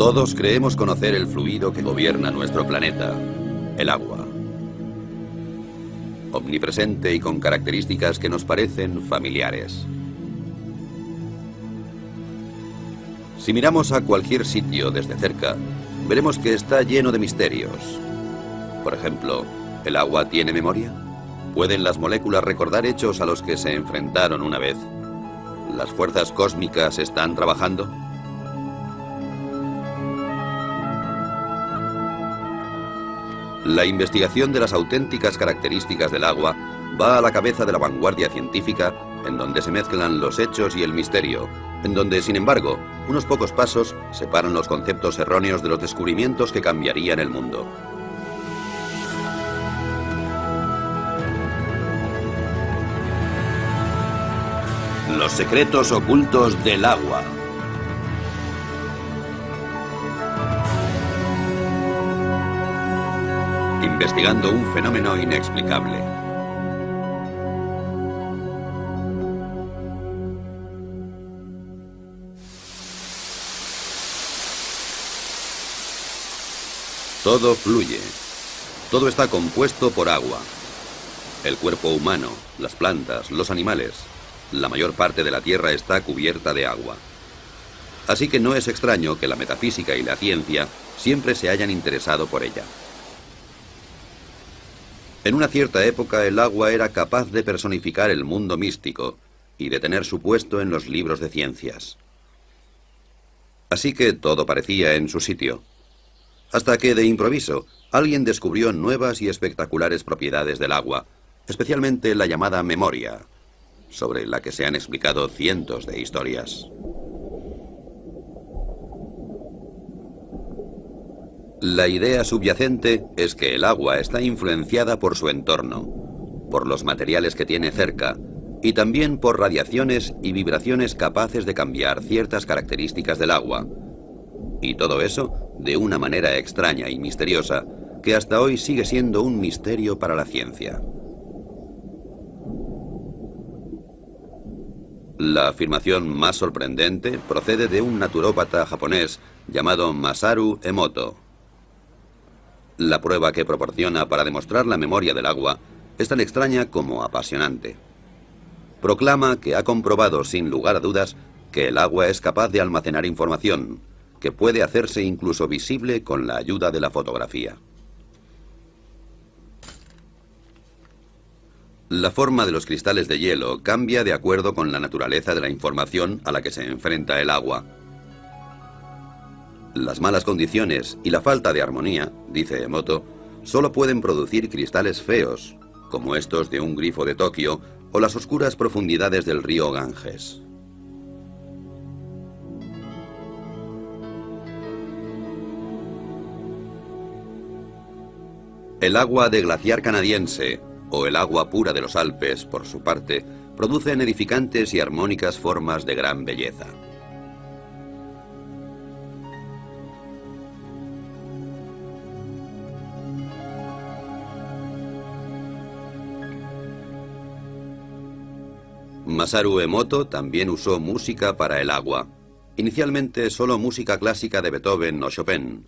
Todos creemos conocer el fluido que gobierna nuestro planeta, el agua. Omnipresente y con características que nos parecen familiares. Si miramos a cualquier sitio desde cerca, veremos que está lleno de misterios. Por ejemplo, ¿el agua tiene memoria? ¿Pueden las moléculas recordar hechos a los que se enfrentaron una vez? ¿Las fuerzas cósmicas están trabajando? La investigación de las auténticas características del agua va a la cabeza de la vanguardia científica, en donde se mezclan los hechos y el misterio, en donde, sin embargo, unos pocos pasos separan los conceptos erróneos de los descubrimientos que cambiarían el mundo. Los secretos ocultos del agua. Investigando un fenómeno inexplicable. Todo fluye. Todo está compuesto por agua. El cuerpo humano, las plantas, los animales. La mayor parte de la Tierra está cubierta de agua. Así que no es extraño que la metafísica y la ciencia siempre se hayan interesado por ella. En una cierta época el agua era capaz de personificar el mundo místico y de tener su puesto en los libros de ciencias. Así que todo parecía en su sitio. Hasta que, de improviso, alguien descubrió nuevas y espectaculares propiedades del agua, especialmente la llamada memoria, sobre la que se han explicado cientos de historias. La idea subyacente es que el agua está influenciada por su entorno, por los materiales que tiene cerca, y también por radiaciones y vibraciones capaces de cambiar ciertas características del agua. Y todo eso de una manera extraña y misteriosa que hasta hoy sigue siendo un misterio para la ciencia. La afirmación más sorprendente procede de un naturópata japonés llamado Masaru Emoto. La prueba que proporciona para demostrar la memoria del agua es tan extraña como apasionante. Proclama que ha comprobado sin lugar a dudas que el agua es capaz de almacenar información, que puede hacerse incluso visible con la ayuda de la fotografía. La forma de los cristales de hielo cambia de acuerdo con la naturaleza de la información a la que se enfrenta el agua. Las malas condiciones y la falta de armonía, dice Emoto, solo pueden producir cristales feos, como estos de un grifo de Tokio o las oscuras profundidades del río Ganges. El agua de glaciar canadiense, o el agua pura de los Alpes, por su parte, producen edificantes y armónicas formas de gran belleza. Masaru Emoto también usó música para el agua, inicialmente solo música clásica de Beethoven o Chopin.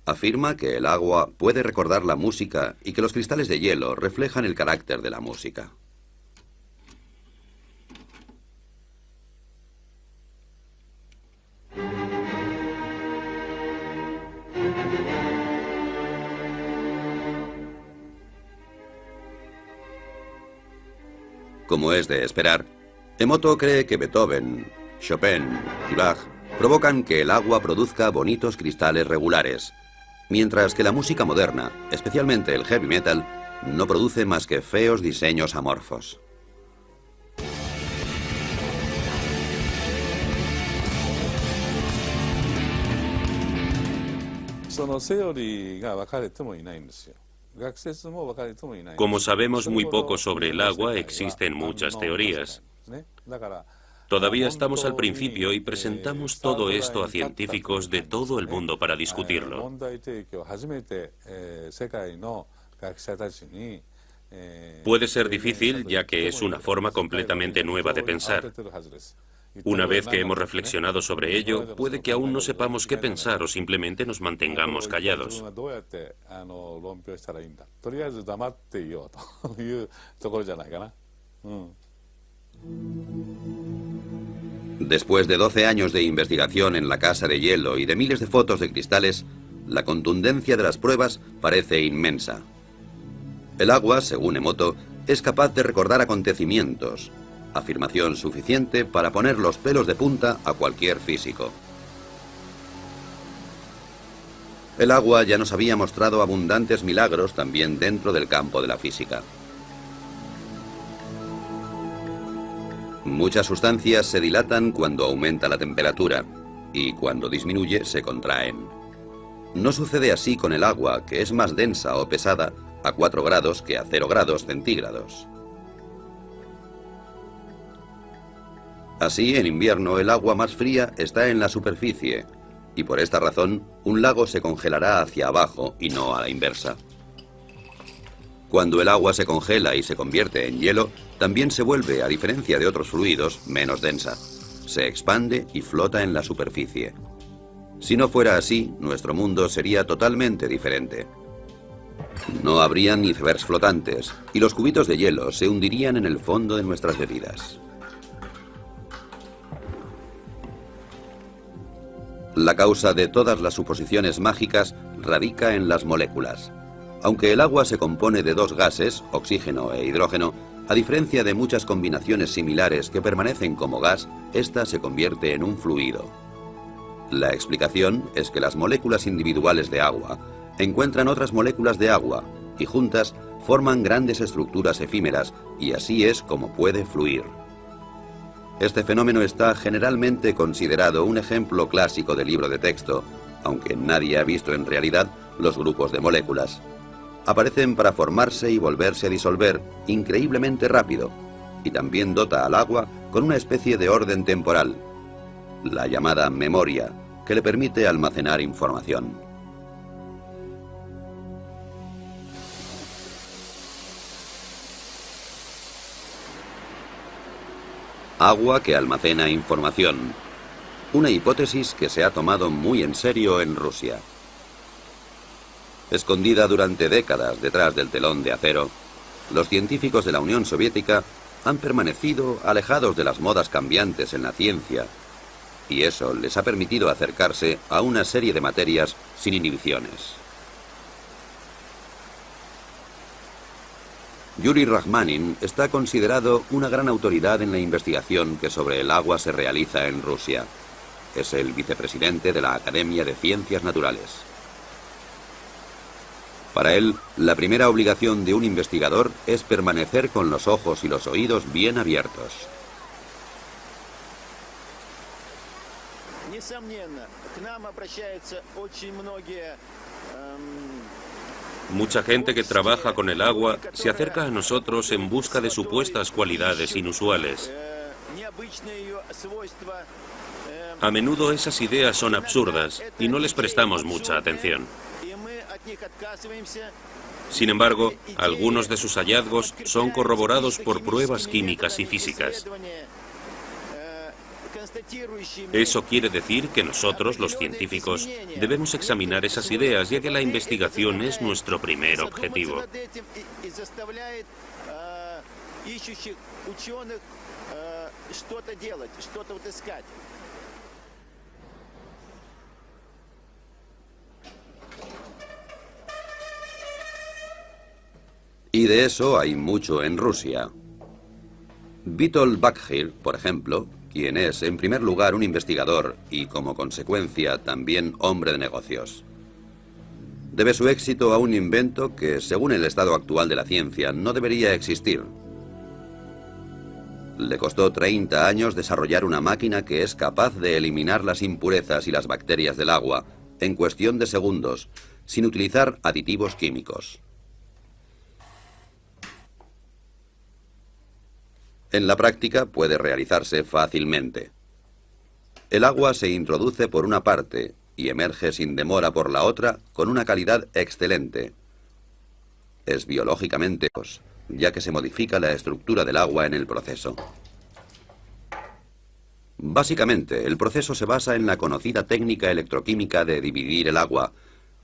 Afirma que el agua puede recordar la música y que los cristales de hielo reflejan el carácter de la música. Como es de esperar, Emoto cree que Beethoven, Chopin y Bach provocan que el agua produzca bonitos cristales regulares, mientras que la música moderna, especialmente el heavy metal, no produce más que feos diseños amorfos. Como sabemos muy poco sobre el agua, existen muchas teorías. Todavía estamos al principio y presentamos todo esto a científicos de todo el mundo para discutirlo. Puede ser difícil, ya que es una forma completamente nueva de pensar. Una vez que hemos reflexionado sobre ello, puede que aún no sepamos qué pensar o simplemente nos mantengamos callados. Después de 12 años de investigación en la casa de hielo y de miles de fotos de cristales, la contundencia de las pruebas parece inmensa. El agua, según Emoto, es capaz de recordar acontecimientos, afirmación suficiente para poner los pelos de punta a cualquier físico. El agua ya nos había mostrado abundantes milagros también dentro del campo de la física. Muchas sustancias se dilatan cuando aumenta la temperatura y cuando disminuye se contraen. No sucede así con el agua, que es más densa o pesada a 4 grados que a 0 grados centígrados. Así, en invierno, el agua más fría está en la superficie, y por esta razón, un lago se congelará hacia abajo y no a la inversa. Cuando el agua se congela y se convierte en hielo, también se vuelve, a diferencia de otros fluidos, menos densa. Se expande y flota en la superficie. Si no fuera así, nuestro mundo sería totalmente diferente. No habrían icebergs flotantes, y los cubitos de hielo se hundirían en el fondo de nuestras bebidas. La causa de todas las suposiciones mágicas radica en las moléculas. Aunque el agua se compone de 2 gases, oxígeno e hidrógeno, a diferencia de muchas combinaciones similares que permanecen como gas, esta se convierte en un fluido. La explicación es que las moléculas individuales de agua encuentran otras moléculas de agua y juntas forman grandes estructuras efímeras, y así es como puede fluir. Este fenómeno está generalmente considerado un ejemplo clásico de libro de texto, aunque nadie ha visto en realidad los grupos de moléculas. Aparecen para formarse y volverse a disolver increíblemente rápido, y también dota al agua con una especie de orden temporal, la llamada memoria, que le permite almacenar información. Agua que almacena información. Una hipótesis que se ha tomado muy en serio en Rusia. Escondida durante décadas detrás del telón de acero, los científicos de la Unión Soviética han permanecido alejados de las modas cambiantes en la ciencia, y eso les ha permitido acercarse a una serie de materias sin inhibiciones. Yuri Rachmanin está considerado una gran autoridad en la investigación que sobre el agua se realiza en Rusia. Es el vicepresidente de la Academia de Ciencias Naturales. Para él, la primera obligación de un investigador es permanecer con los ojos y los oídos bien abiertos. Mucha gente que trabaja con el agua se acerca a nosotros en busca de supuestas cualidades inusuales. A menudo esas ideas son absurdas y no les prestamos mucha atención. Sin embargo, algunos de sus hallazgos son corroborados por pruebas químicas y físicas. Eso quiere decir que nosotros, los científicos, debemos examinar esas ideas, ya que la investigación es nuestro primer objetivo. Y de eso hay mucho en Rusia. Vitol Bakhir, por ejemplo, quien es en primer lugar un investigador y como consecuencia también hombre de negocios, debe su éxito a un invento que, según el estado actual de la ciencia, no debería existir. Le costó 30 años desarrollar una máquina que es capaz de eliminar las impurezas y las bacterias del agua en cuestión de segundos, sin utilizar aditivos químicos. En la práctica puede realizarse fácilmente. El agua se introduce por una parte y emerge sin demora por la otra con una calidad excelente. Es biológicamente, ya que se modifica la estructura del agua en el proceso. Básicamente, el proceso se basa en la conocida técnica electroquímica de dividir el agua.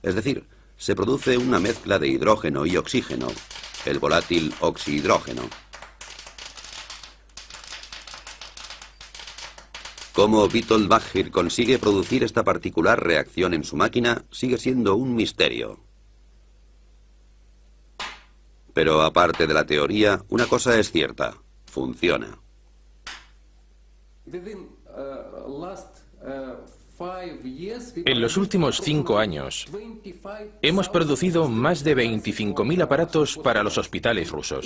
Es decir, se produce una mezcla de hidrógeno y oxígeno, el volátil oxihidrógeno. Cómo Witold Baggir consigue producir esta particular reacción en su máquina sigue siendo un misterio. Pero aparte de la teoría, una cosa es cierta: funciona. En los últimos 5 años, hemos producido más de 25.000 aparatos para los hospitales rusos.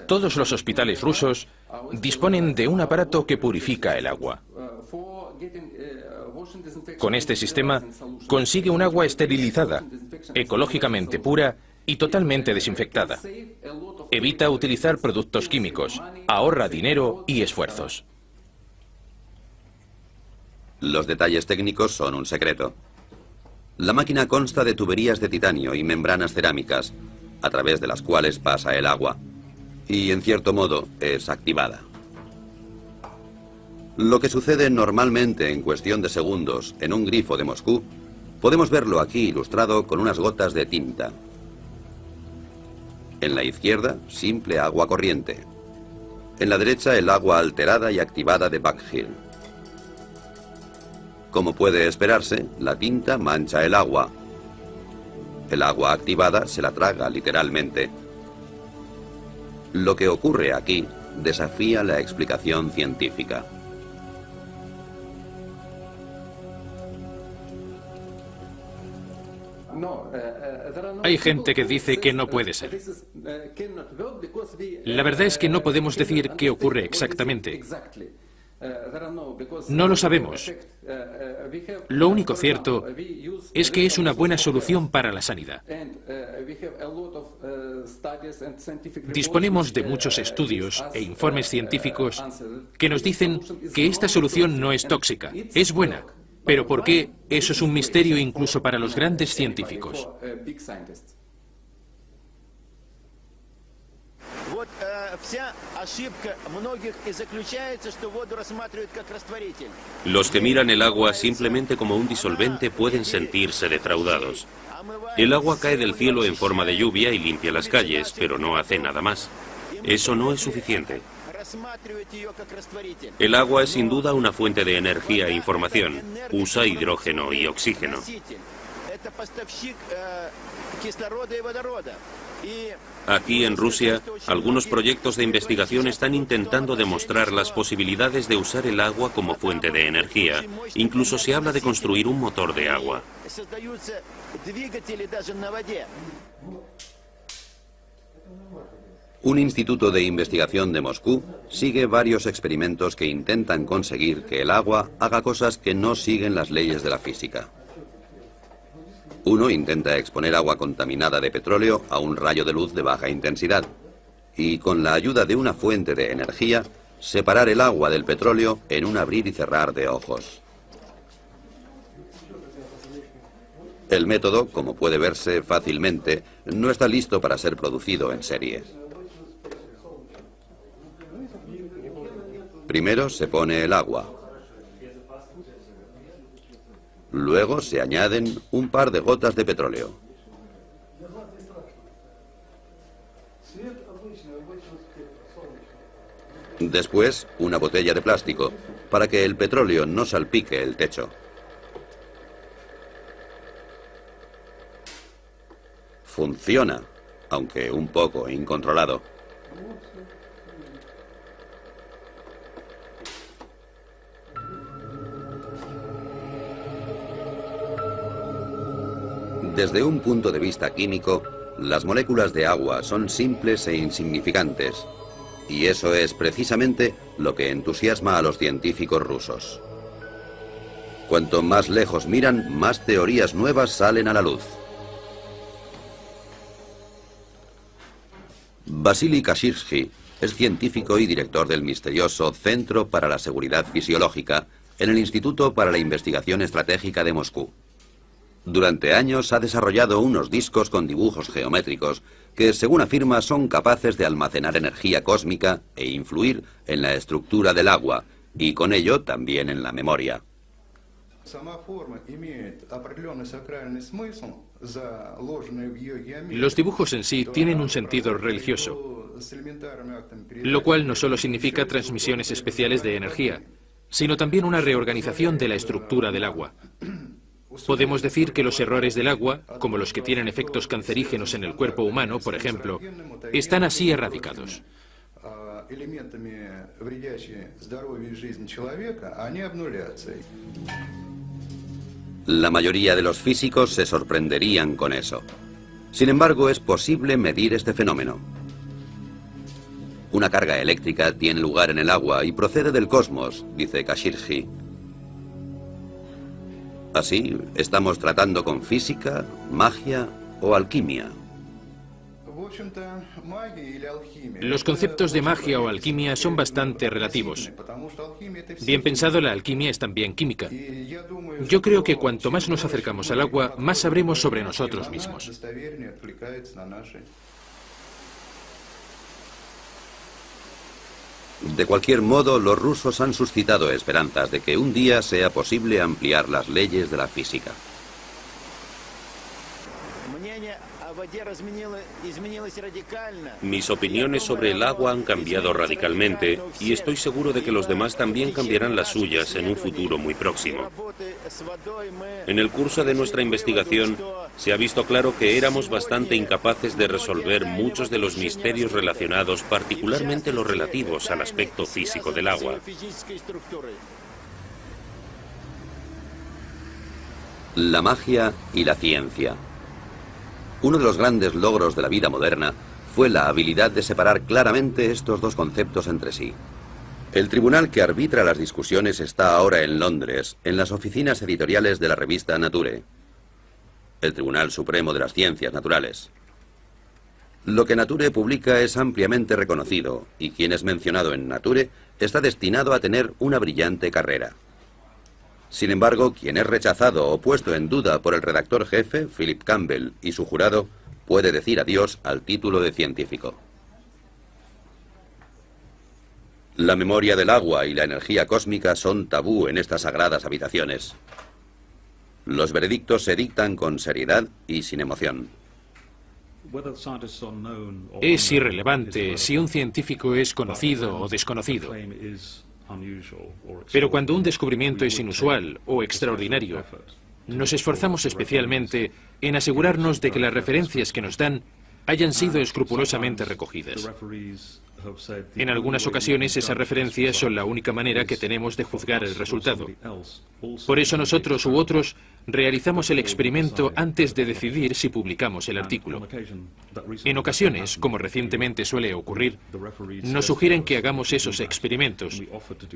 Todos los hospitales rusos disponen de un aparato que purifica el agua. Con este sistema, consigue un agua esterilizada, ecológicamente pura y totalmente desinfectada. Evita utilizar productos químicos, ahorra dinero y esfuerzos. Los detalles técnicos son un secreto. La máquina consta de tuberías de titanio y membranas cerámicas, a través de las cuales pasa el agua, y en cierto modo es activada. Lo que sucede normalmente en cuestión de segundos en un grifo de Moscú, podemos verlo aquí ilustrado con unas gotas de tinta. En la izquierda, simple agua corriente. En la derecha, el agua alterada y activada de Baggir. Como puede esperarse, la tinta mancha el agua. El agua activada se la traga literalmente. Lo que ocurre aquí desafía la explicación científica. Hay gente que dice que no puede ser. La verdad es que no podemos decir qué ocurre exactamente. No lo sabemos. Lo único cierto es que es una buena solución para la sanidad. Disponemos de muchos estudios e informes científicos que nos dicen que esta solución no es tóxica, es buena. Pero ¿por qué? Eso es un misterio incluso para los grandes científicos. Los que miran el agua simplemente como un disolvente pueden sentirse defraudados. El agua cae del cielo en forma de lluvia y limpia las calles, pero no hace nada más. Eso no es suficiente. El agua es sin duda una fuente de energía e información. Usa hidrógeno y oxígeno. Aquí en Rusia, algunos proyectos de investigación están intentando demostrar las posibilidades de usar el agua como fuente de energía. Incluso se habla de construir un motor de agua. Un instituto de investigación de Moscú sigue varios experimentos que intentan conseguir que el agua haga cosas que no siguen las leyes de la física. Uno intenta exponer agua contaminada de petróleo a un rayo de luz de baja intensidad y, con la ayuda de una fuente de energía, separar el agua del petróleo en un abrir y cerrar de ojos. El método, como puede verse fácilmente, no está listo para ser producido en serie. Primero se pone el agua. Luego se añaden un par de gotas de petróleo. Después, una botella de plástico, para que el petróleo no salpique el techo. Funciona, aunque un poco incontrolado. Desde un punto de vista químico, las moléculas de agua son simples e insignificantes, y eso es precisamente lo que entusiasma a los científicos rusos. Cuanto más lejos miran, más teorías nuevas salen a la luz. Vasily Kashirsky es científico y director del misterioso Centro para la Seguridad Fisiológica en el Instituto para la Investigación Estratégica de Moscú. Durante años ha desarrollado unos discos con dibujos geométricos que, según afirma, son capaces de almacenar energía cósmica e influir en la estructura del agua, y con ello también en la memoria. Los dibujos en sí tienen un sentido religioso, lo cual no solo significa transmisiones especiales de energía, sino también una reorganización de la estructura del agua. Podemos decir que los errores del agua, como los que tienen efectos cancerígenos en el cuerpo humano, por ejemplo, están así erradicados. La mayoría de los físicos se sorprenderían con eso. Sin embargo, es posible medir este fenómeno. Una carga eléctrica tiene lugar en el agua y procede del cosmos, dice Kashirji. Así, estamos tratando con física, magia o alquimia. Los conceptos de magia o alquimia son bastante relativos. Bien pensado, la alquimia es también química. Yo creo que cuanto más nos acercamos al agua, más sabremos sobre nosotros mismos. De cualquier modo, los rusos han suscitado esperanzas de que un día sea posible ampliar las leyes de la física. Mis opiniones sobre el agua han cambiado radicalmente y estoy seguro de que los demás también cambiarán las suyas en un futuro muy próximo. En el curso de nuestra investigación se ha visto claro que éramos bastante incapaces de resolver muchos de los misterios relacionados, particularmente los relativos al aspecto físico del agua. La magia y la ciencia. Uno de los grandes logros de la vida moderna fue la habilidad de separar claramente estos dos conceptos entre sí. El tribunal que arbitra las discusiones está ahora en Londres, en las oficinas editoriales de la revista Nature, el Tribunal Supremo de las Ciencias Naturales. Lo que Nature publica es ampliamente reconocido y quien es mencionado en Nature está destinado a tener una brillante carrera. Sin embargo, quien es rechazado o puesto en duda por el redactor jefe, Philip Campbell, y su jurado, puede decir adiós al título de científico. La memoria del agua y la energía cósmica son tabú en estas sagradas habitaciones. Los veredictos se dictan con seriedad y sin emoción. Es irrelevante si un científico es conocido o desconocido. Pero cuando un descubrimiento es inusual o extraordinario, nos esforzamos especialmente en asegurarnos de que las referencias que nos dan hayan sido escrupulosamente recogidas. En algunas ocasiones esas referencias son la única manera que tenemos de juzgar el resultado. Por eso nosotros u otros realizamos el experimento antes de decidir si publicamos el artículo. En ocasiones, como recientemente suele ocurrir, nos sugieren que hagamos esos experimentos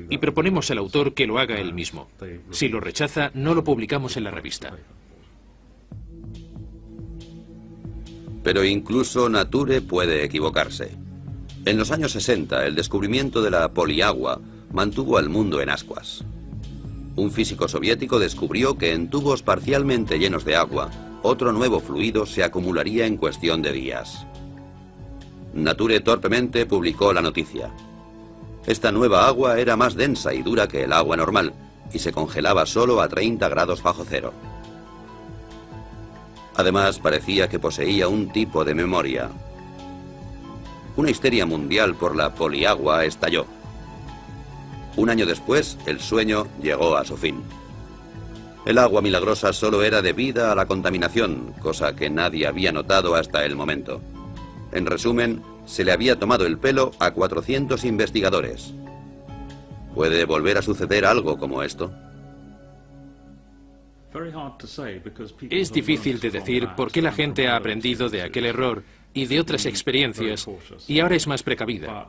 y proponemos al autor que lo haga él mismo. Si lo rechaza, no lo publicamos en la revista. Pero incluso Nature puede equivocarse. En los años 60, el descubrimiento de la poliagua mantuvo al mundo en ascuas. Un físico soviético descubrió que en tubos parcialmente llenos de agua, otro nuevo fluido se acumularía en cuestión de días. Nature torpemente publicó la noticia. Esta nueva agua era más densa y dura que el agua normal, y se congelaba solo a 30 grados bajo cero. Además, parecía que poseía un tipo de memoria. Una histeria mundial por la poliagua estalló. Un año después, el sueño llegó a su fin. El agua milagrosa solo era debida a la contaminación, cosa que nadie había notado hasta el momento. En resumen, se le había tomado el pelo a 400 investigadores. ¿Puede volver a suceder algo como esto? Es difícil de decir por qué la gente ha aprendido de aquel error y de otras experiencias y ahora es más precavida.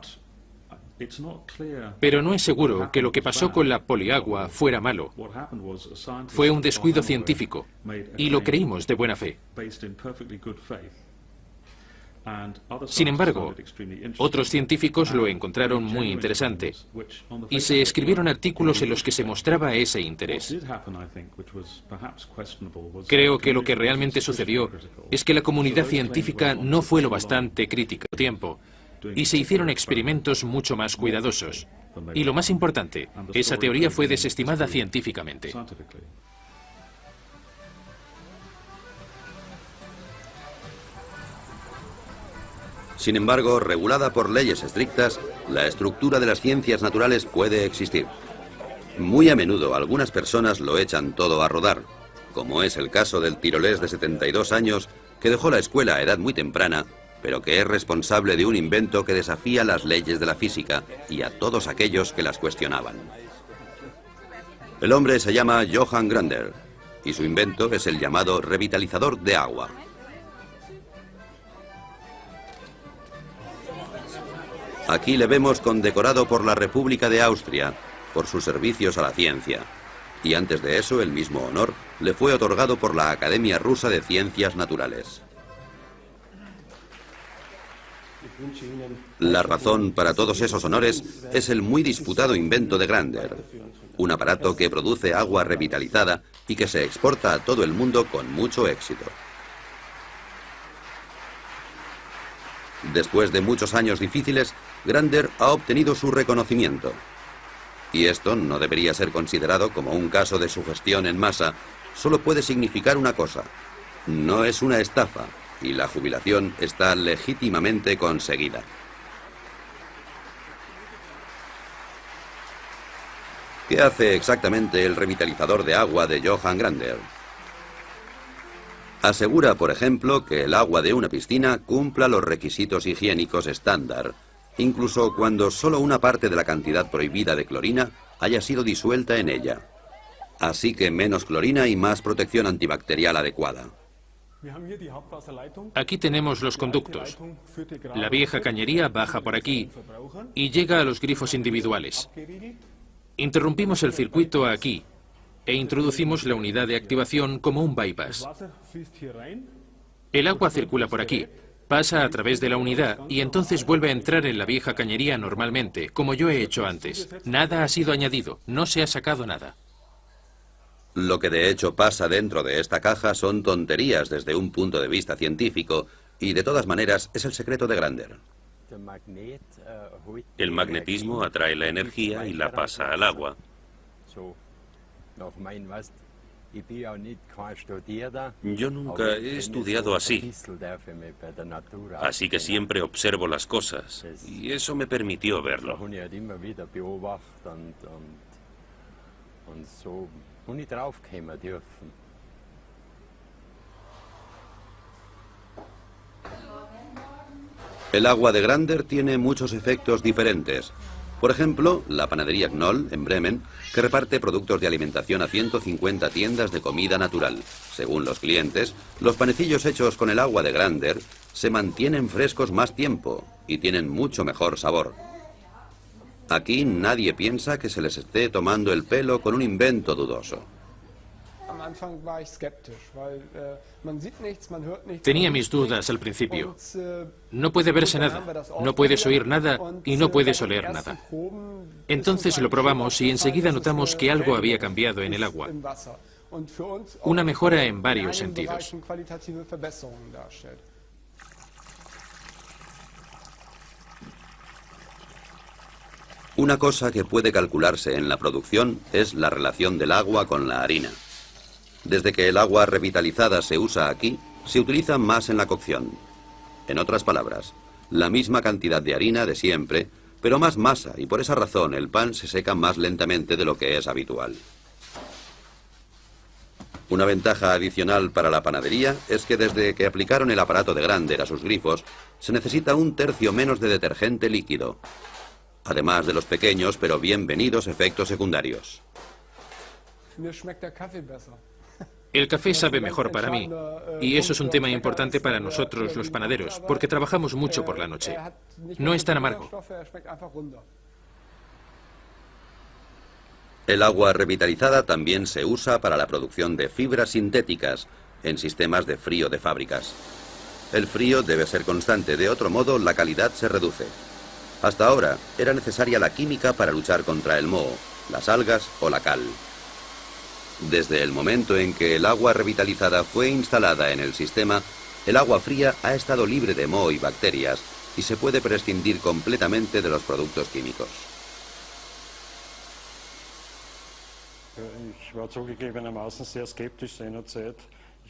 Pero no es seguro que lo que pasó con la poliagua fuera malo. Fue un descuido científico y lo creímos de buena fe. Sin embargo, otros científicos lo encontraron muy interesante y se escribieron artículos en los que se mostraba ese interés. Creo que lo que realmente sucedió es que la comunidad científica no fue lo bastante crítica a tiempo y se hicieron experimentos mucho más cuidadosos. Y lo más importante, esa teoría fue desestimada científicamente. Sin embargo, regulada por leyes estrictas, la estructura de las ciencias naturales puede existir. Muy a menudo algunas personas lo echan todo a rodar, como es el caso del tirolés de 72 años que dejó la escuela a edad muy temprana, pero que es responsable de un invento que desafía las leyes de la física y a todos aquellos que las cuestionaban. El hombre se llama Johann Grander y su invento es el llamado revitalizador de agua. Aquí le vemos condecorado por la República de Austria por sus servicios a la ciencia. Y antes de eso, el mismo honor le fue otorgado por la Academia Rusa de Ciencias Naturales. La razón para todos esos honores es el muy disputado invento de Grander, un aparato que produce agua revitalizada y que se exporta a todo el mundo con mucho éxito. Después de muchos años difíciles, Grander ha obtenido su reconocimiento. Y esto no debería ser considerado como un caso de sugestión en masa, solo puede significar una cosa: no es una estafa y la jubilación está legítimamente conseguida. ¿Qué hace exactamente el revitalizador de agua de Johann Grander? Asegura, por ejemplo, que el agua de una piscina cumpla los requisitos higiénicos estándar, incluso cuando solo una parte de la cantidad prohibida de clorina haya sido disuelta en ella. Así que menos clorina y más protección antibacterial adecuada. Aquí tenemos los conductos. La vieja cañería baja por aquí y llega a los grifos individuales. Interrumpimos el circuito aquí e introducimos la unidad de activación como un bypass. El agua circula por aquí, pasa a través de la unidad y entonces vuelve a entrar en la vieja cañería normalmente, como yo he hecho antes. Nada ha sido añadido, no se ha sacado nada. Lo que de hecho pasa dentro de esta caja son tonterías desde un punto de vista científico y de todas maneras es el secreto de Grander. El magnetismo atrae la energía y la pasa al agua. Yo nunca he estudiado así, así que siempre observo las cosas y eso me permitió verlo. El agua de Grander tiene muchos efectos diferentes. Por ejemplo, la panadería Knoll, en Bremen, que reparte productos de alimentación a 150 tiendas de comida natural. Según los clientes, los panecillos hechos con el agua de Grander se mantienen frescos más tiempo y tienen mucho mejor sabor. Aquí nadie piensa que se les esté tomando el pelo con un invento dudoso. Tenía mis dudas al principio. No puede verse nada, no puedes oír nada y no puedes oler nada. Entonces lo probamos y enseguida notamos que algo había cambiado en el agua. Una mejora en varios sentidos. Una cosa que puede calcularse en la producción es la relación del agua con la harina. Desde que el agua revitalizada se usa aquí, se utiliza más en la cocción. En otras palabras, la misma cantidad de harina de siempre, pero más masa, y por esa razón el pan se seca más lentamente de lo que es habitual. Una ventaja adicional para la panadería es que desde que aplicaron el aparato de Grander a sus grifos, se necesita 1/3 menos de detergente líquido, además de los pequeños pero bienvenidos efectos secundarios. El café sabe mejor para mí, y eso es un tema importante para nosotros los panaderos, porque trabajamos mucho por la noche. No es tan amargo. El agua revitalizada también se usa para la producción de fibras sintéticas en sistemas de frío de fábricas. El frío debe ser constante, de otro modo la calidad se reduce. Hasta ahora era necesaria la química para luchar contra el moho, las algas o la cal. Desde el momento en que el agua revitalizada fue instalada en el sistema, el agua fría ha estado libre de moho y bacterias y se puede prescindir completamente de los productos químicos.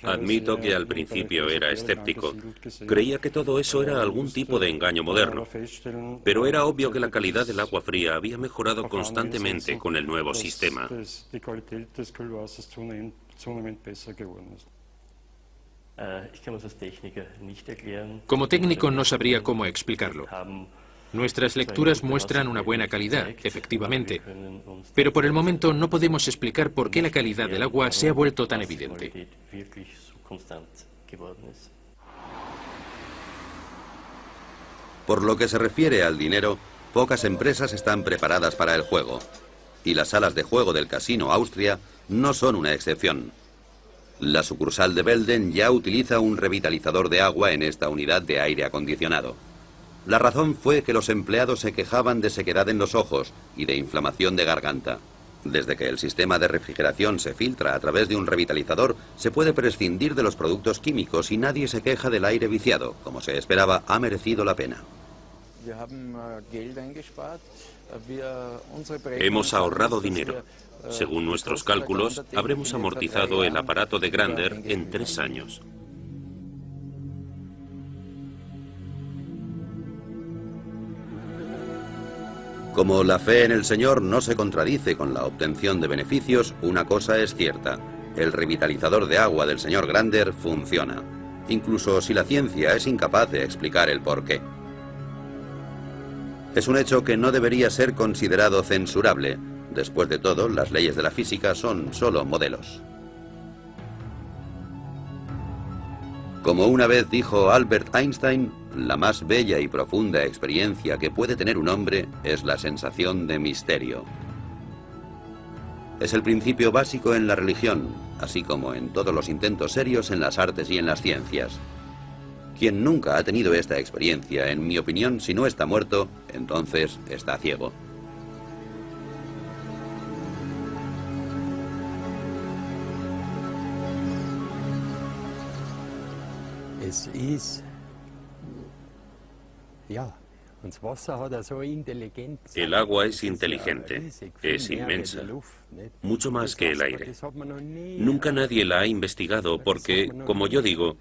Admito que al principio era escéptico. Creía que todo eso era algún tipo de engaño moderno. Pero era obvio que la calidad del agua fría había mejorado constantemente con el nuevo sistema. Como técnico no sabría cómo explicarlo. Nuestras lecturas muestran una buena calidad, efectivamente, pero por el momento no podemos explicar por qué la calidad del agua se ha vuelto tan evidente. Por lo que se refiere al dinero, pocas empresas están preparadas para el juego, y las salas de juego del Casino Austria no son una excepción. La sucursal de Belden ya utiliza un revitalizador de agua en esta unidad de aire acondicionado. La razón fue que los empleados se quejaban de sequedad en los ojos y de inflamación de garganta. Desde que el sistema de refrigeración se filtra a través de un revitalizador, se puede prescindir de los productos químicos y nadie se queja del aire viciado. Como se esperaba, ha merecido la pena. Hemos ahorrado dinero. Según nuestros cálculos, habremos amortizado el aparato de Grander en 3 años. Como la fe en el Señor no se contradice con la obtención de beneficios, una cosa es cierta: el revitalizador de agua del señor Grander funciona, incluso si la ciencia es incapaz de explicar el porqué. Es un hecho que no debería ser considerado censurable. Después de todo, las leyes de la física son solo modelos. Como una vez dijo Albert Einstein, la más bella y profunda experiencia que puede tener un hombre es la sensación de misterio. Es el principio básico en la religión, así como en todos los intentos serios en las artes y en las ciencias. Quien nunca ha tenido esta experiencia, en mi opinión, si no está muerto, entonces está ciego. El agua es inteligente, es inmensa, mucho más que el aire. Nunca nadie la ha investigado porque, como yo digo,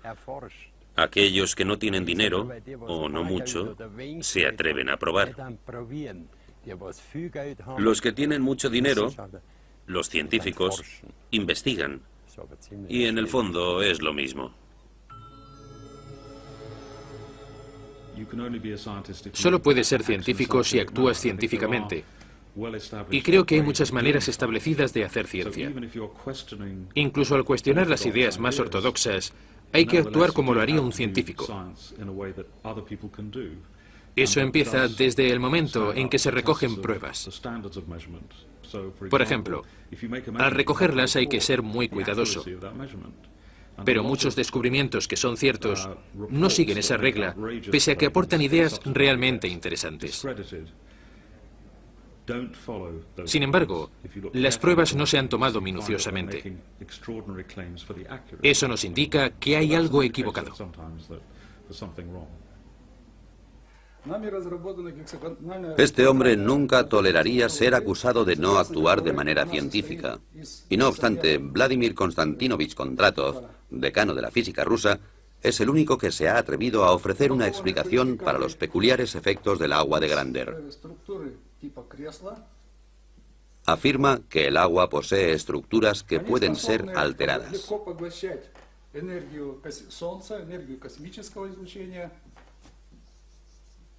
aquellos que no tienen dinero, o no mucho, se atreven a probar. Los que tienen mucho dinero, los científicos, investigan. Y en el fondo es lo mismo. Solo puedes ser científico si actúas científicamente. Y creo que hay muchas maneras establecidas de hacer ciencia. Incluso al cuestionar las ideas más ortodoxas, hay que actuar como lo haría un científico. Eso empieza desde el momento en que se recogen pruebas. Por ejemplo, al recogerlas hay que ser muy cuidadoso. Pero muchos descubrimientos que son ciertos no siguen esa regla, pese a que aportan ideas realmente interesantes. Sin embargo, las pruebas no se han tomado minuciosamente. Eso nos indica que hay algo equivocado. Este hombre nunca toleraría ser acusado de no actuar de manera científica. Y no obstante, Vladimir Konstantinovich Kondratov, decano de la física rusa, es el único que se ha atrevido a ofrecer una explicación para los peculiares efectos del agua de Grander. Afirma que el agua posee estructuras que pueden ser alteradas.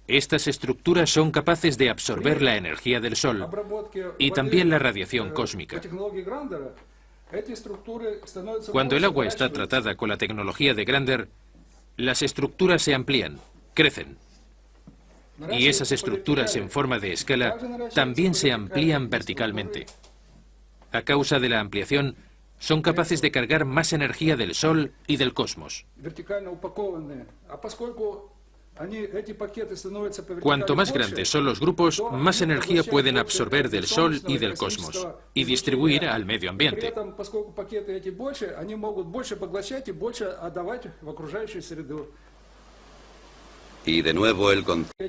Estas estructuras son capaces de absorber la energía del Sol y también la radiación cósmica. Cuando el agua está tratada con la tecnología de Grander, las estructuras se amplían, crecen. Y esas estructuras en forma de escala también se amplían verticalmente. A causa de la ampliación, son capaces de cargar más energía del Sol y del cosmos. Cuanto más grandes son los grupos, más energía pueden absorber del Sol y del cosmos y distribuir al medio ambiente. Y de nuevo el concepto.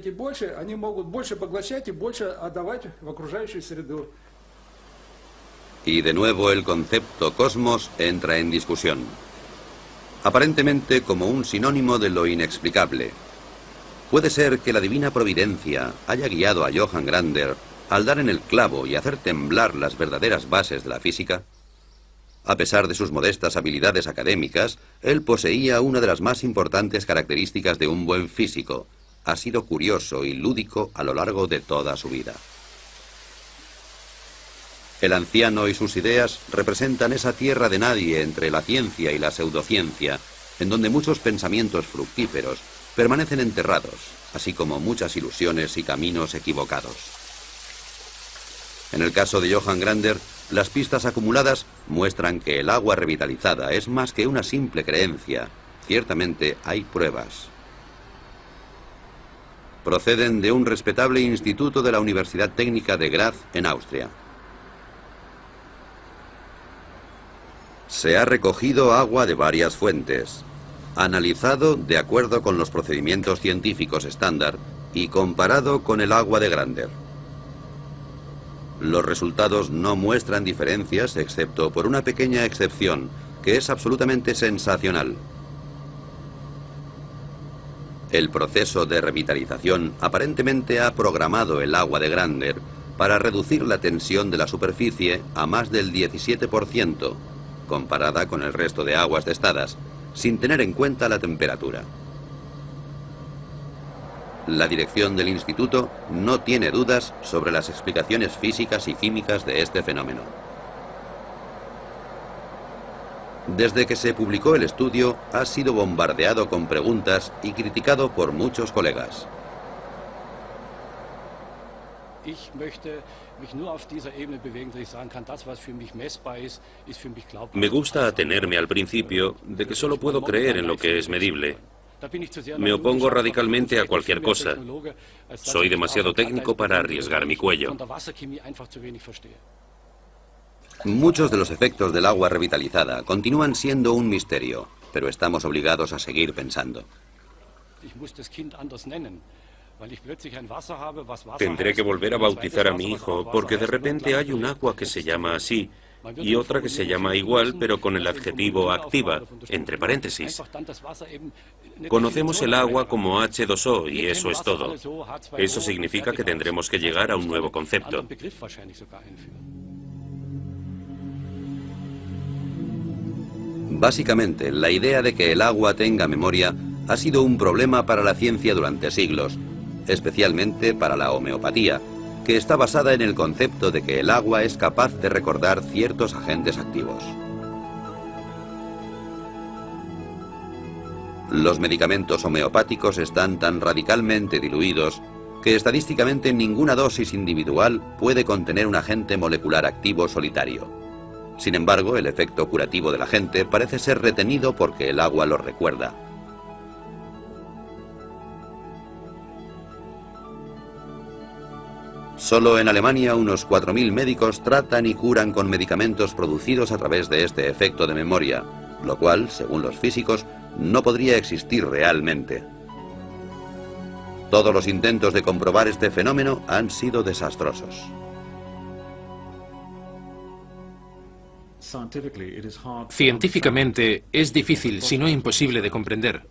Y de nuevo el concepto cosmos entra en discusión, aparentemente como un sinónimo de lo inexplicable. ¿Puede ser que la divina providencia haya guiado a Johann Grander al dar en el clavo y hacer temblar las verdaderas bases de la física? A pesar de sus modestas habilidades académicas, él poseía una de las más importantes características de un buen físico. Ha sido curioso y lúdico a lo largo de toda su vida. El anciano y sus ideas representan esa tierra de nadie entre la ciencia y la pseudociencia, en donde muchos pensamientos fructíferos permanecen enterrados, así como muchas ilusiones y caminos equivocados. En el caso de Johann Grander, las pistas acumuladas muestran que el agua revitalizada es más que una simple creencia. Ciertamente hay pruebas. Proceden de un respetable instituto de la Universidad Técnica de Graz, en Austria. Se ha recogido agua de varias fuentes, analizado de acuerdo con los procedimientos científicos estándar y comparado con el agua de Grander. Los resultados no muestran diferencias excepto por una pequeña excepción, que es absolutamente sensacional. El proceso de revitalización aparentemente ha programado el agua de Grander para reducir la tensión de la superficie a más del 17%, comparada con el resto de aguas testadas, sin tener en cuenta la temperatura. La dirección del instituto no tiene dudas sobre las explicaciones físicas y químicas de este fenómeno. Desde que se publicó el estudio, ha sido bombardeado con preguntas y criticado por muchos colegas. Me gusta atenerme al principio de que solo puedo creer en lo que es medible. Me opongo radicalmente a cualquier cosa. Soy demasiado técnico para arriesgar mi cuello. Muchos de los efectos del agua revitalizada continúan siendo un misterio, pero estamos obligados a seguir pensando. Tendré que volver a bautizar a mi hijo, porque de repente hay un agua que se llama así, y otra que se llama igual, pero con el adjetivo activa, entre paréntesis. Conocemos el agua como H2O, y eso es todo. Eso significa que tendremos que llegar a un nuevo concepto. Básicamente, la idea de que el agua tenga memoria ha sido un problema para la ciencia durante siglos, especialmente para la homeopatía, que está basada en el concepto de que el agua es capaz de recordar ciertos agentes activos. Los medicamentos homeopáticos están tan radicalmente diluidos que estadísticamente ninguna dosis individual puede contener un agente molecular activo solitario. Sin embargo, el efecto curativo del agente parece ser retenido porque el agua lo recuerda. Solo en Alemania unos 4.000 médicos tratan y curan con medicamentos producidos a través de este efecto de memoria, lo cual, según los físicos, no podría existir realmente. Todos los intentos de comprobar este fenómeno han sido desastrosos. Científicamente es difícil, si no imposible, de comprender,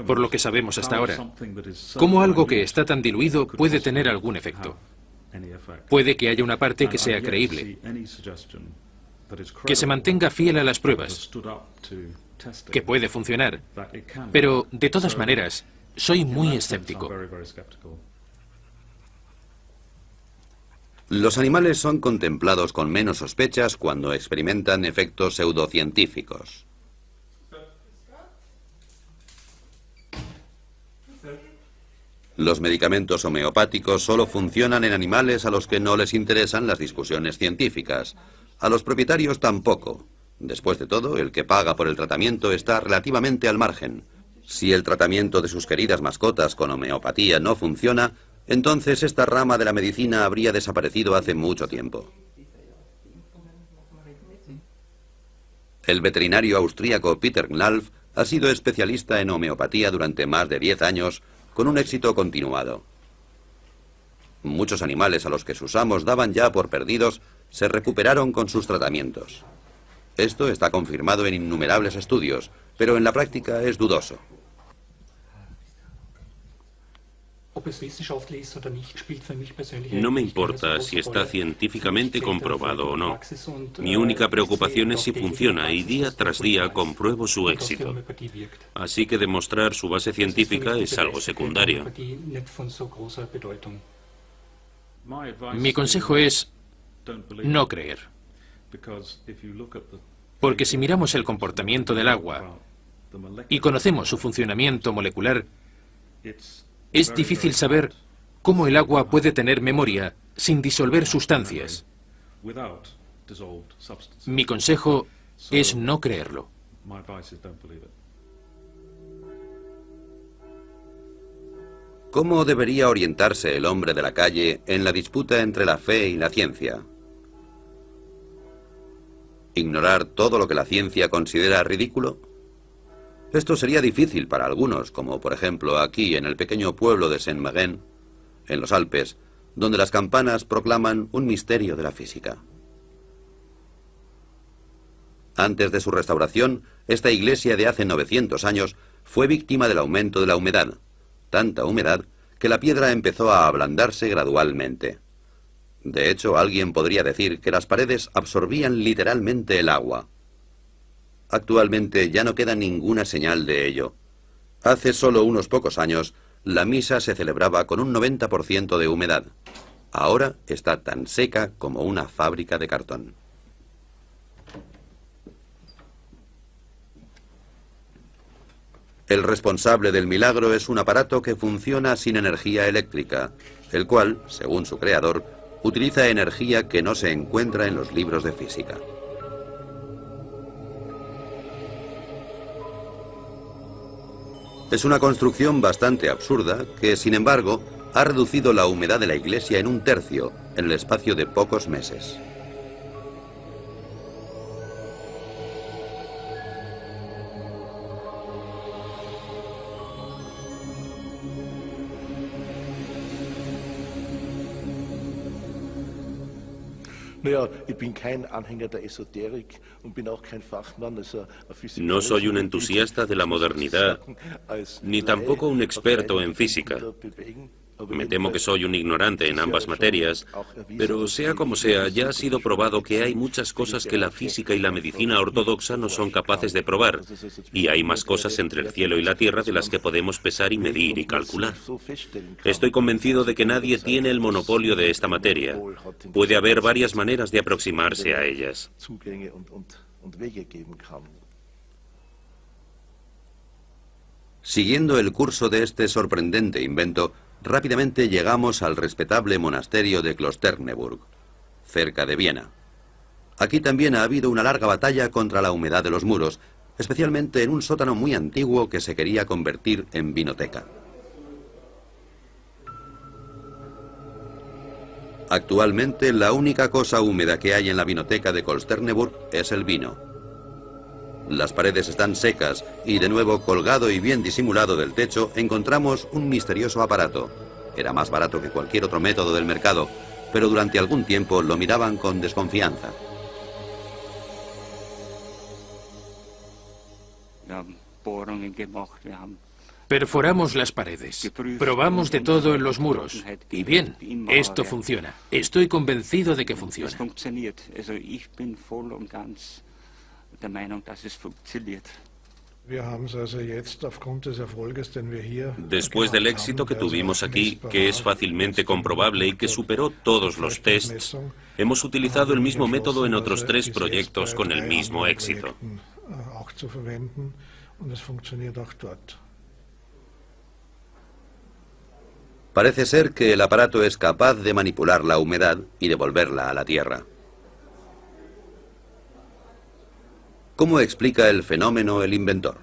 por lo que sabemos hasta ahora, cómo algo que está tan diluido puede tener algún efecto. Puede que haya una parte que sea creíble, que se mantenga fiel a las pruebas, que puede funcionar, pero de todas maneras, soy muy escéptico. Los animales son contemplados con menos sospechas cuando experimentan efectos pseudocientíficos. Los medicamentos homeopáticos solo funcionan en animales a los que no les interesan las discusiones científicas. A los propietarios tampoco. Después de todo, el que paga por el tratamiento está relativamente al margen. Si el tratamiento de sus queridas mascotas con homeopatía no funciona, entonces esta rama de la medicina habría desaparecido hace mucho tiempo. El veterinario austríaco Peter Knalf ha sido especialista en homeopatía durante más de 10 años, con un éxito continuado. Muchos animales a los que sus amos daban ya por perdidos se recuperaron con sus tratamientos. Esto está confirmado en innumerables estudios, pero en la práctica es dudoso. No me importa si está científicamente comprobado o no. Mi única preocupación es si funciona y día tras día compruebo su éxito. Así que demostrar su base científica es algo secundario. Mi consejo es no creer. Porque si miramos el comportamiento del agua y conocemos su funcionamiento molecular, es difícil saber cómo el agua puede tener memoria sin disolver sustancias. Mi consejo es no creerlo. ¿Cómo debería orientarse el hombre de la calle en la disputa entre la fe y la ciencia? ¿Ignorar todo lo que la ciencia considera ridículo? Esto sería difícil para algunos, como por ejemplo aquí en el pequeño pueblo de Saint-Marin, en los Alpes, donde las campanas proclaman un misterio de la física. Antes de su restauración, esta iglesia de hace 900 años fue víctima del aumento de la humedad, tanta humedad que la piedra empezó a ablandarse gradualmente. De hecho, alguien podría decir que las paredes absorbían literalmente el agua. Actualmente ya no queda ninguna señal de ello. Hace solo unos pocos años, la misa se celebraba con un 90% de humedad. Ahora está tan seca como una fábrica de cartón. El responsable del milagro es un aparato que funciona sin energía eléctrica, el cual, según su creador, utiliza energía que no se encuentra en los libros de física. Es una construcción bastante absurda que, sin embargo, ha reducido la humedad de la iglesia en 1/3 en el espacio de pocos meses. No soy un entusiasta de la modernidad, ni tampoco un experto en física. Me temo que soy un ignorante en ambas materias, pero sea como sea, ya ha sido probado que hay muchas cosas que la física y la medicina ortodoxa no son capaces de probar, y hay más cosas entre el cielo y la tierra de las que podemos pesar y medir y calcular. Estoy convencido de que nadie tiene el monopolio de esta materia. Puede haber varias maneras de aproximarse a ellas. Siguiendo el curso de este sorprendente invento, rápidamente llegamos al respetable monasterio de Klosterneuburg, cerca de Viena. Aquí también ha habido una larga batalla contra la humedad de los muros, especialmente en un sótano muy antiguo que se quería convertir en vinoteca. Actualmente la única cosa húmeda que hay en la vinoteca de Klosterneuburg es el vino. Las paredes están secas y de nuevo colgado y bien disimulado del techo encontramos un misterioso aparato. Era más barato que cualquier otro método del mercado, pero durante algún tiempo lo miraban con desconfianza. Perforamos las paredes, probamos de todo en los muros, y bien, esto funciona. Estoy convencido de que funciona. Después del éxito que tuvimos aquí, que es fácilmente comprobable y que superó todos los tests, hemos utilizado el mismo método en otros 3 proyectos con el mismo éxito. Parece ser que el aparato es capaz de manipular la humedad y devolverla a la tierra. ¿Cómo explica el fenómeno el inventor?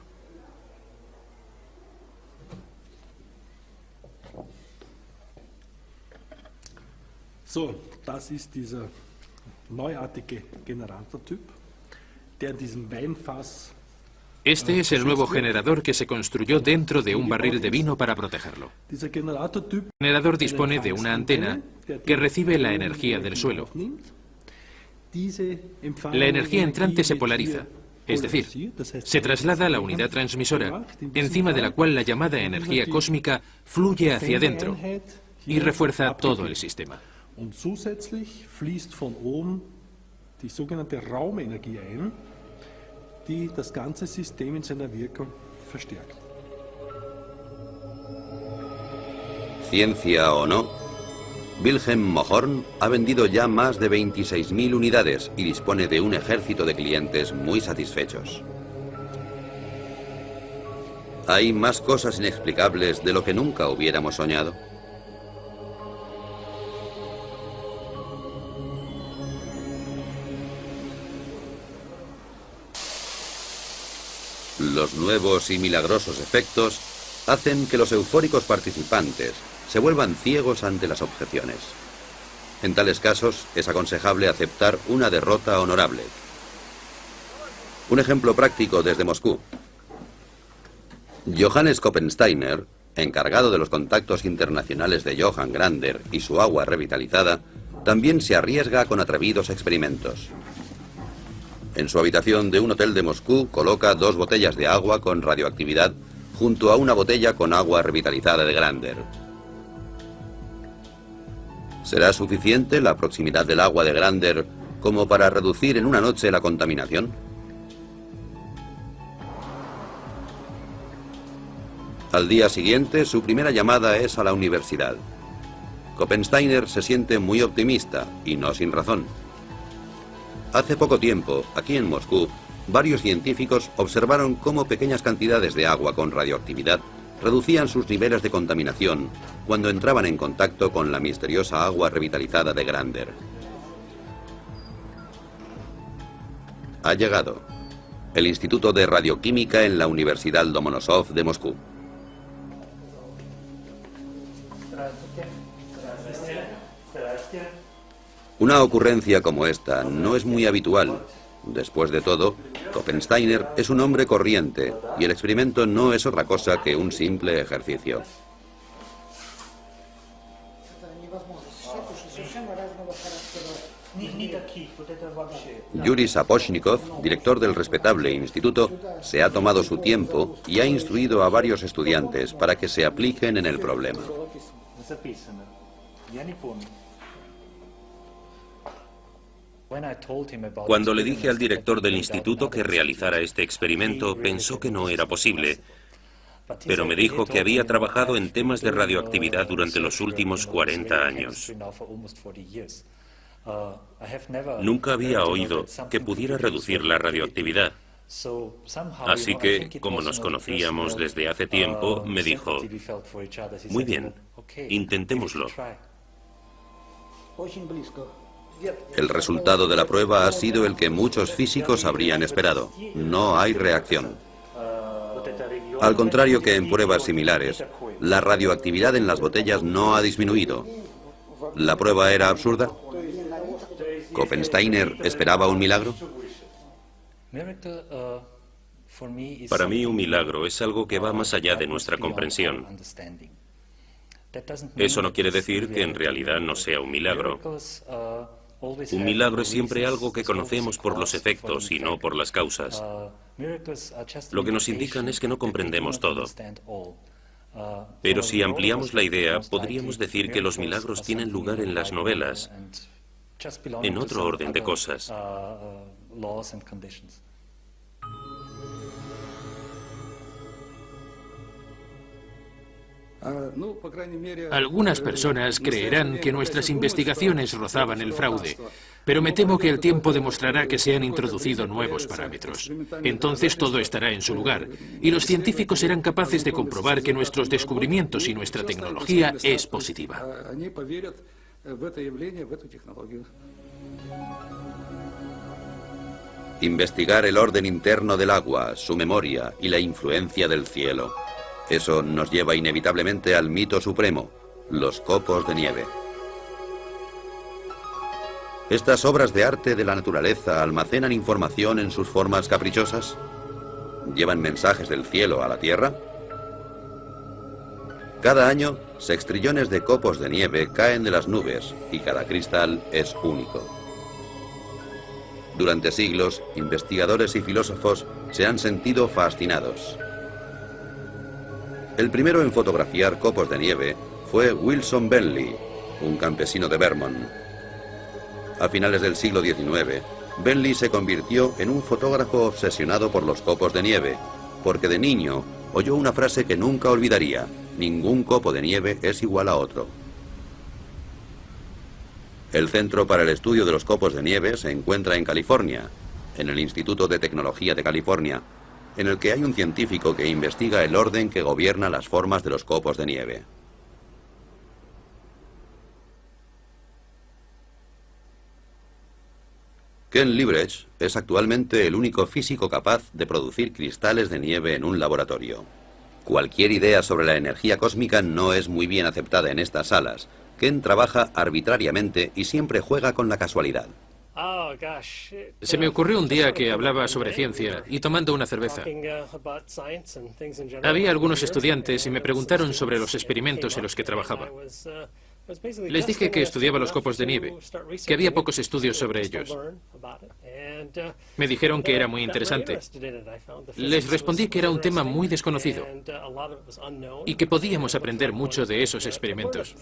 Das ist dieser neuartige Generatortyp, der in diesem Weinfass. Este es el nuevo generador que se construyó dentro de un barril de vino para protegerlo. El generador dispone de una antena que recibe la energía del suelo La energía entrante se polariza, es decir, se traslada a la unidad transmisora, encima de la cual la llamada energía cósmica fluye hacia adentro y refuerza todo el sistema. Und zusätzlich fließt von oben die sogenannte Raumenergie ein, die das ganze System in seiner Wirkung verstärkt. Ciencia o no, Wilhelm Mohrn ha vendido ya más de 26.000 unidades y dispone de un ejército de clientes muy satisfechos. ¿Hay más cosas inexplicables de lo que nunca hubiéramos soñado? Los nuevos y milagrosos efectos hacen que los eufóricos participantes se vuelvan ciegos ante las objeciones. En tales casos es aconsejable aceptar una derrota honorable. Un ejemplo práctico desde Moscú. Johannes Koppensteiner, encargado de los contactos internacionales de Johann Grander y su agua revitalizada, también se arriesga con atrevidos experimentos. En su habitación de un hotel de Moscú coloca 2 botellas de agua con radioactividad junto a una botella con agua revitalizada de Grander. ¿Será suficiente la proximidad del agua de Grander como para reducir en una noche la contaminación? Al día siguiente, su primera llamada es a la universidad. Koppensteiner se siente muy optimista, y no sin razón. Hace poco tiempo, aquí en Moscú, varios científicos observaron cómo pequeñas cantidades de agua con radioactividad reducían sus niveles de contaminación cuando entraban en contacto con la misteriosa agua revitalizada de Grander. Ha llegado el Instituto de Radioquímica en la Universidad Lomonosov de Moscú. Una ocurrencia como esta no es muy habitual. Después de todo, Koppensteiner es un hombre corriente y el experimento no es otra cosa que un simple ejercicio. Yuri Sapochnikov, director del respetable instituto, se ha tomado su tiempo y ha instruido a varios estudiantes para que se apliquen en el problema. Cuando le dije al director del instituto que realizara este experimento, pensó que no era posible, pero me dijo que había trabajado en temas de radioactividad durante los últimos 40 años. Nunca había oído que pudiera reducir la radioactividad. Así que, como nos conocíamos desde hace tiempo, me dijo, muy bien, intentémoslo. El resultado de la prueba ha sido el que muchos físicos habrían esperado. No hay reacción. Al contrario que en pruebas similares, la radioactividad en las botellas no ha disminuido. ¿La prueba era absurda? ¿Koppensteiner esperaba un milagro? Para mí, un milagro es algo que va más allá de nuestra comprensión. Eso no quiere decir que en realidad no sea un milagro. Un milagro es siempre algo que conocemos por los efectos y no por las causas. Lo que nos indican es que no comprendemos todo. Pero si ampliamos la idea, podríamos decir que los milagros tienen lugar en las novelas, en otro orden de cosas. Algunas personas creerán que nuestras investigaciones rozaban el fraude, pero me temo que el tiempo demostrará que se han introducido nuevos parámetros. Entonces todo estará en su lugar, y los científicos serán capaces de comprobar que nuestros descubrimientos y nuestra tecnología es positiva. Investigar el orden interno del agua, su memoria y la influencia del cielo. Eso nos lleva inevitablemente al mito supremo, los copos de nieve. ¿Estas obras de arte de la naturaleza almacenan información en sus formas caprichosas? ¿Llevan mensajes del cielo a la tierra? Cada año, sextrillones de copos de nieve caen de las nubes y cada cristal es único. Durante siglos, investigadores y filósofos se han sentido fascinados. El primero en fotografiar copos de nieve fue Wilson Bentley, un campesino de Vermont. A finales del siglo XIX, Bentley se convirtió en un fotógrafo obsesionado por los copos de nieve, porque de niño oyó una frase que nunca olvidaría: ningún copo de nieve es igual a otro. El Centro para el Estudio de los Copos de Nieve se encuentra en California, en el Instituto de Tecnología de California, en el que hay un científico que investiga el orden que gobierna las formas de los copos de nieve. Ken Liebrecht es actualmente el único físico capaz de producir cristales de nieve en un laboratorio. Cualquier idea sobre la energía cósmica no es muy bien aceptada en estas salas. Ken trabaja arbitrariamente y siempre juega con la casualidad. Se me ocurrió un día que hablaba sobre ciencia y tomando una cerveza. Había algunos estudiantes y me preguntaron sobre los experimentos en los que trabajaba. Les dije que estudiaba los copos de nieve, que había pocos estudios sobre ellos. Me dijeron que era muy interesante. Les respondí que era un tema muy desconocido y que podíamos aprender mucho de esos experimentos.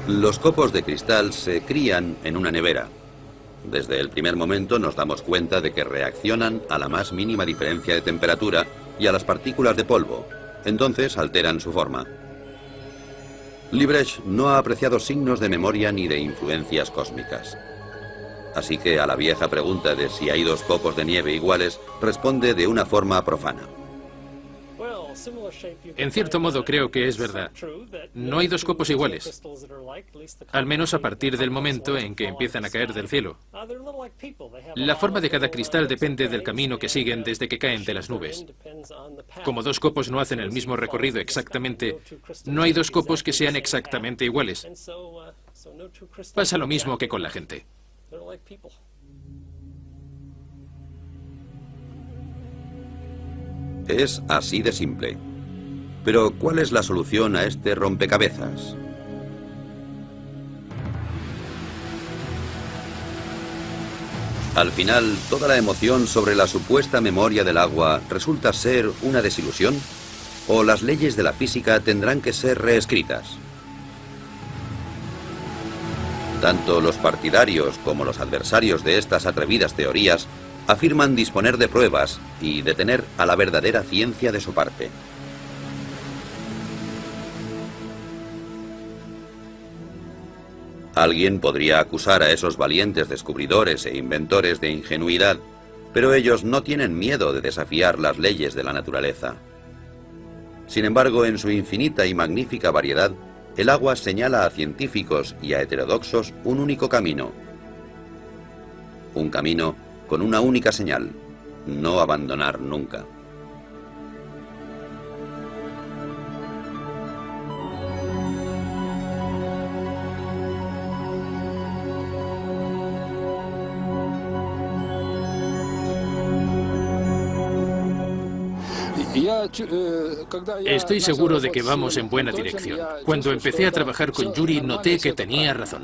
Los copos de cristal se crían en una nevera. Desde el primer momento nos damos cuenta de que reaccionan a la más mínima diferencia de temperatura y a las partículas de polvo. Entonces alteran su forma. Liebrecht no ha apreciado signos de memoria ni de influencias cósmicas. Así que a la vieja pregunta de si hay dos copos de nieve iguales, responde de una forma profana. En cierto modo creo que es verdad. No hay dos copos iguales, al menos a partir del momento en que empiezan a caer del cielo. La forma de cada cristal depende del camino que siguen desde que caen de las nubes. Como dos copos no hacen el mismo recorrido exactamente, no hay dos copos que sean exactamente iguales. Pasa lo mismo que con la gente. Es así de simple. Pero, ¿cuál es la solución a este rompecabezas? Al final, ¿toda la emoción sobre la supuesta memoria del agua resulta ser una desilusión? ¿O las leyes de la física tendrán que ser reescritas? Tanto los partidarios como los adversarios de estas atrevidas teorías afirman disponer de pruebas y de tener a la verdadera ciencia de su parte. Alguien podría acusar a esos valientes descubridores e inventores de ingenuidad, pero ellos no tienen miedo de desafiar las leyes de la naturaleza. Sin embargo, en su infinita y magnífica variedad, el agua señala a científicos y a heterodoxos un único camino. Un camino con una única señal: no abandonar nunca. Estoy seguro de que vamos en buena dirección. Cuando empecé a trabajar con Yuri, noté que tenía razón.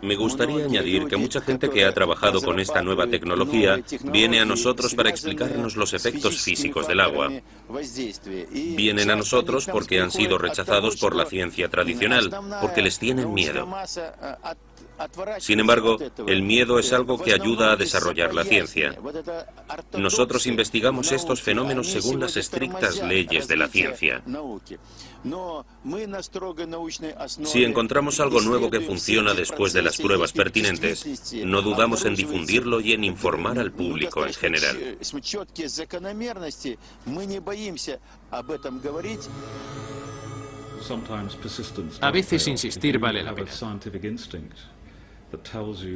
Me gustaría añadir que mucha gente que ha trabajado con esta nueva tecnología viene a nosotros para explicarnos los efectos físicos del agua. Vienen a nosotros porque han sido rechazados por la ciencia tradicional, porque les tienen miedo. Sin embargo, el miedo es algo que ayuda a desarrollar la ciencia. Nosotros investigamos estos fenómenos según las estrictas leyes de la ciencia. Si encontramos algo nuevo que funciona después de las pruebas pertinentes, no dudamos en difundirlo y en informar al público en general. A veces insistir vale la pena.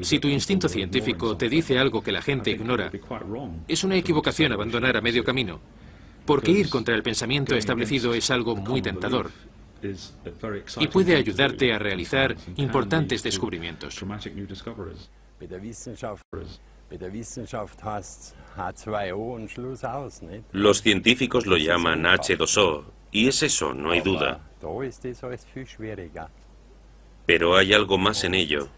Si tu instinto científico te dice algo que la gente ignora, es una equivocación abandonar a medio camino, porque ir contra el pensamiento establecido es algo muy tentador y puede ayudarte a realizar importantes descubrimientos. Los científicos lo llaman H2O, y es eso, no hay duda. Pero hay algo más en ello,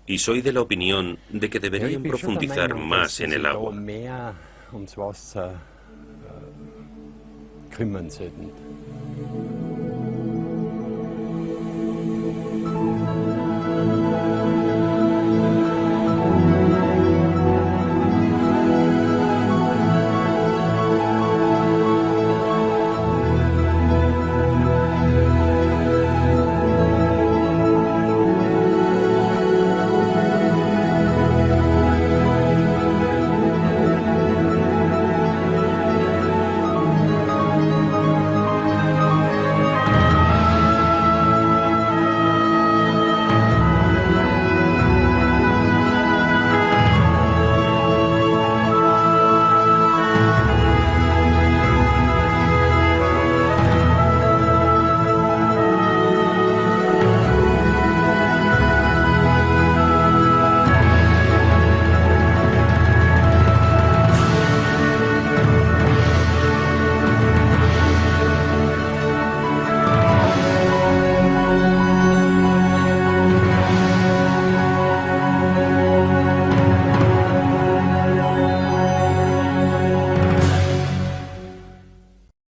y soy de la opinión de que deberían profundizar más en el agua. kümmern sollten.